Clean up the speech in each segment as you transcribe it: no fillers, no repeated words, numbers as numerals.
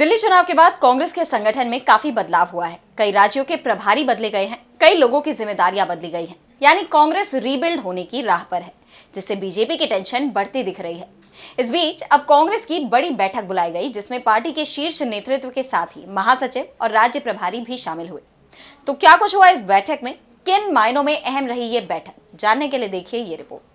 दिल्ली चुनाव के बाद कांग्रेस के संगठन में काफी बदलाव हुआ है। कई राज्यों के प्रभारी बदले गए हैं, कई लोगों की जिम्मेदारियां बदली गई हैं। यानी कांग्रेस रीबिल्ड होने की राह पर है, जिससे बीजेपी की टेंशन बढ़ती दिख रही है। इस बीच अब कांग्रेस की बड़ी बैठक बुलाई गई, जिसमें पार्टी के शीर्ष नेतृत्व के साथ ही महासचिव और राज्य प्रभारी भी शामिल हुए। तो क्या कुछ हुआ इस बैठक में, किन मायनों में अहम रही ये बैठक, जानने के लिए देखिए ये रिपोर्ट।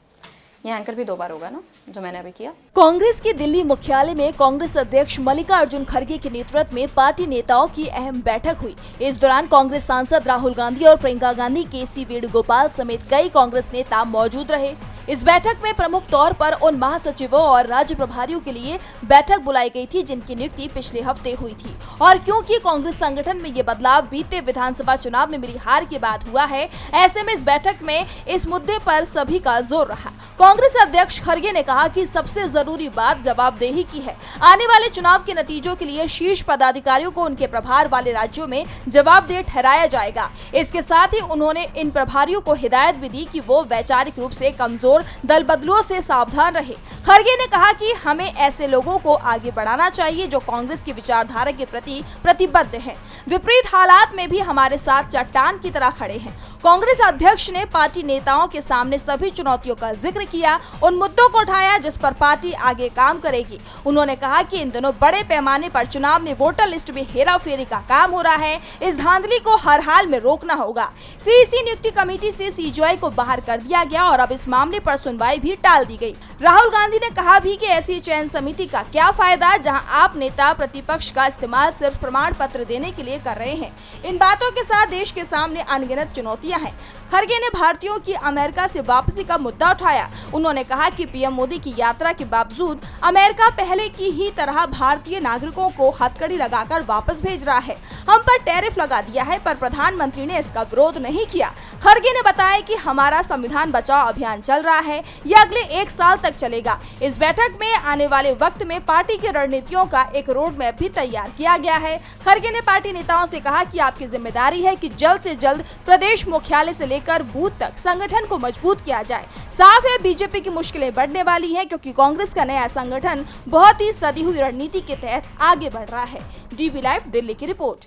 ये एंकर भी 2 बार होगा ना, जो मैंने अभी किया। कांग्रेस के दिल्ली मुख्यालय में कांग्रेस अध्यक्ष मल्लिकार्जुन खड़गे के नेतृत्व में पार्टी नेताओं की अहम बैठक हुई। इस दौरान कांग्रेस सांसद राहुल गांधी और प्रियंका गांधी, के.सी. वेणुगोपाल समेत कई कांग्रेस नेता मौजूद रहे। इस बैठक में प्रमुख तौर पर उन महासचिवों और राज्य प्रभारियों के लिए बैठक बुलाई गई थी जिनकी नियुक्ति पिछले हफ्ते हुई थी। और क्योंकि कांग्रेस संगठन में ये बदलाव बीते विधानसभा चुनाव में मिली हार के बाद हुआ है, ऐसे में इस बैठक में इस मुद्दे पर सभी का जोर रहा। कांग्रेस अध्यक्ष खड़गे ने कहा कि सबसे जरूरी बात जवाबदेही की है। आने वाले चुनाव के नतीजों के लिए शीर्ष पदाधिकारियों को उनके प्रभार वाले राज्यों में जवाबदेह ठहराया जाएगा। इसके साथ ही उन्होंने इन प्रभारियों को हिदायत भी दी कि वो वैचारिक रूप से कमजोर दल बदलुओं से सावधान रहे। खड़गे ने कहा कि हमें ऐसे लोगों को आगे बढ़ाना चाहिए जो कांग्रेस की विचारधारा के प्रति प्रतिबद्ध हैं। विपरीत हालात में भी हमारे साथ चट्टान की तरह खड़े हैं। कांग्रेस अध्यक्ष ने पार्टी नेताओं के सामने सभी चुनौतियों का जिक्र किया, उन मुद्दों को उठाया जिस पर पार्टी आगे काम करेगी। उन्होंने कहा कि इन दिनों बड़े पैमाने पर चुनाव में वोटर लिस्ट में हेराफेरी का काम हो रहा है, इस धांधली को हर हाल में रोकना होगा। सीईसी नियुक्ति कमेटी से सीजेआई को बाहर कर दिया गया और अब इस मामले पर सुनवाई भी टाल दी गई। राहुल गांधी ने कहा भी कि ऐसी चयन समिति का क्या फायदा जहां आप नेता प्रतिपक्ष का इस्तेमाल सिर्फ प्रमाण पत्र देने के लिए कर रहे हैं। इन बातों के साथ देश के सामने अनगिनत चुनौतियां हैं। खड़गे ने भारतीयों की अमेरिका से वापसी का मुद्दा उठाया। उन्होंने कहा कि पीएम मोदी की यात्रा के बावजूद अमेरिका पहले की ही तरह भारतीय नागरिकों को हथकड़ी लगाकर वापस भेज रहा है। हम पर टैरिफ लगा दिया है, पर प्रधानमंत्री ने इसका विरोध नहीं किया। खड़गे ने बताया कि हमारा संविधान बचाओ अभियान चल रहा है, यह अगले 1 साल तक चलेगा। इस बैठक में आने वाले वक्त में पार्टी की रणनीतियों का एक रोड मैप भी तैयार किया गया है। खड़गे ने पार्टी नेताओं से कहा कि आपकी जिम्मेदारी है कि जल्द से जल्द प्रदेश मुख्यालय से लेकर बूथ तक संगठन को मजबूत किया जाए। साफ है बीजेपी की मुश्किलें बढ़ने वाली हैं, क्योंकि कांग्रेस का नया संगठन बहुत ही सदी हुई रणनीति के तहत आगे बढ़ रहा है। डीबी लाइव दिल्ली की रिपोर्ट।